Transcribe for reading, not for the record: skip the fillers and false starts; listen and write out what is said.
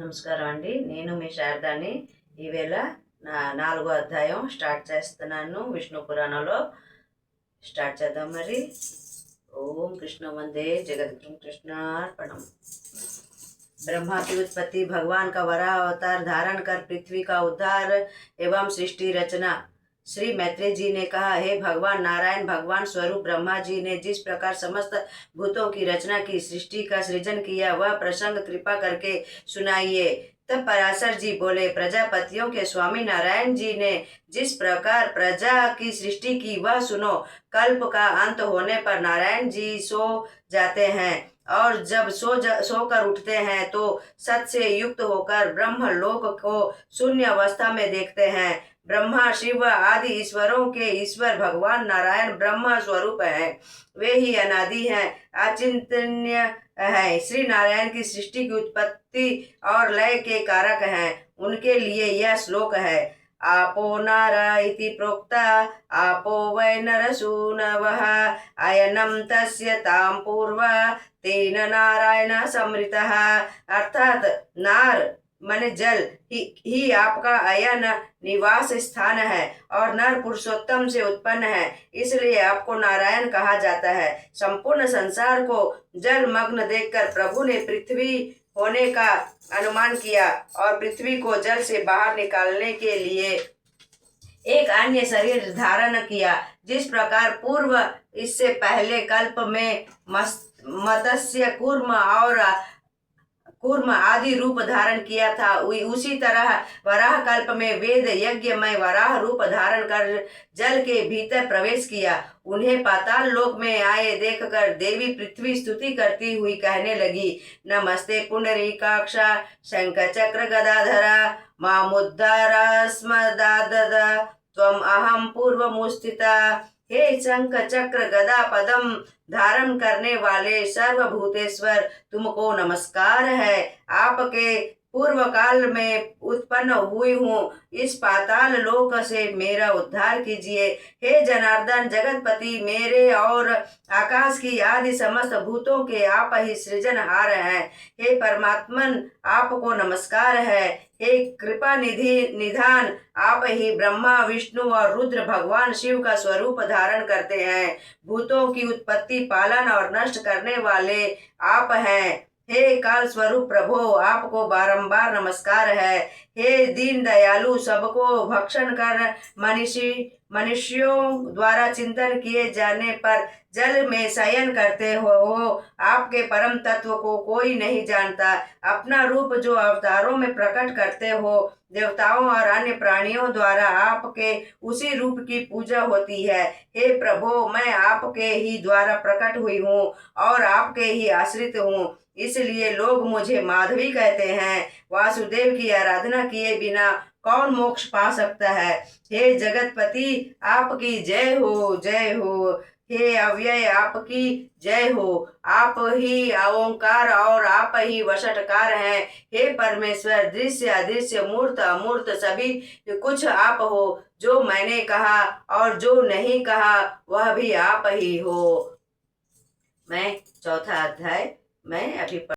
నమస్కారం అండి. నేను మీ శారదాని. ఈవేళ 4వ అధ్యాయం స్టార్ట్ చేస్తున్నాను. విష్ణు పురాణంలో స్టార్ట్ చేద్దాం మరి. ఓం कृष्ण वंदे जगद्गुरु कृष्णार्पणम। ब्रह्मा की उत्पत्ति, भगवान का वराह अवतार धारण कर पृथ्वी का उद्धार एवं सृष्टि रचना। श्री मैत्रेय जी ने कहा, हे भगवान नारायण, भगवान स्वरूप ब्रह्मा जी ने जिस प्रकार समस्त भूतों की रचना की, सृष्टि का सृजन किया, वह प्रसंग कृपा करके सुनाइए। तब पराशर जी बोले, प्रजापतियों के स्वामी नारायण जी ने जिस प्रकार प्रजा की सृष्टि की वह सुनो। कल्प का अंत होने पर नारायण जी सो जाते हैं और जब सोकर उठते हैं तो सत से युक्त होकर ब्रह्म लोक को शून्य अवस्था में देखते हैं। ब्रह्मा शिव आदि ईश्वरों के ईश्वर भगवान नारायण ब्रह्म स्वरूप है। वे ही अनादि हैं, अचिंतनीय है। श्री नारायण की सृष्टि की उत्पत्ति और लय के कारक हैं। उनके लिए यह श्लोक है। आपो नारा इति प्रोक्ता, आपो वै नरसूनवः, अयनम तस्य ताम पूर्व तेन नारायण समृतः। अर्थात नार माने जल ही आपका अयन निवास स्थान है और नर पुरुषोत्तम से उत्पन्न है, इसलिए आपको नारायण कहा जाता है। संपूर्ण संसार को जल मग्न देखकर प्रभु ने पृथ्वी होने का अनुमान किया और पृथ्वी को जल से बाहर निकालने के लिए एक अन्य शरीर धारण किया। जिस प्रकार पूर्व इससे पहले कल्प में मत्स्य कूर्म आदि रूप धारण किया था, उसी तरह वराह कल्प में वेद यज्ञ में वराह रूप धारण कर जल के भीतर प्रवेश किया। उन्हें पाताल लोक में आए देखकर देवी पृथ्वी स्तुति करती हुई कहने लगी, नमस्ते पुंडरीकाक्षा शंख चक्र गदाधरा मामुद्धारस्मदादद त्वम अहम पूर्वमुस्थिता। हे शंख चक्र गदा पदम धारण करने वाले सर्वभूतेश्वर, तुमको नमस्कार है। आपके पूर्व काल में उत्पन्न हुई हूँ, इस पाताल लोक से मेरा उद्धार कीजिए। हे जनार्दन जगतपति, मेरे और आकाश की आदि समस्त भूतों के आप ही सृजनहार हैं। हे परमात्मन, आपको नमस्कार है। हे कृपा निधान, आप ही ब्रह्मा विष्णु और रुद्र भगवान शिव का स्वरूप धारण करते हैं। भूतों की उत्पत्ति, पालन और नष्ट करने वाले आप हैं। हे काल स्वरूप प्रभो, आपको बारंबार नमस्कार है। हे दीन दयालु, सबको भक्षण कर मनुष्यों द्वारा चिंतन किए जाने पर जल में शयन करते हो, आपके परम तत्व को कोई नहीं जानता। अपना रूप जो अवतारों में प्रकट करते हो, देवताओं और अन्य प्राणियों द्वारा आपके उसी रूप की पूजा होती है। हे प्रभो, मैं आपके ही द्वारा प्रकट हुई हूँ और आपके ही आश्रित हूँ, इसलिए लोग मुझे माधवी कहते हैं। वासुदेव की आराधना किए बिना कौन मोक्ष पा सकता है। हे जगतपति, आपकी जय हो, जय हो। हे अव्यय, आपकी जय हो। आप ही ओंकार और आप ही वशटकार हैं। हे परमेश्वर, दृश्य अदृश्य मूर्त अमूर्त सभी कुछ आप हो। जो मैंने कहा और जो नहीं कहा वह भी आप ही हो। मैं चौथा अध्याय मैं अभी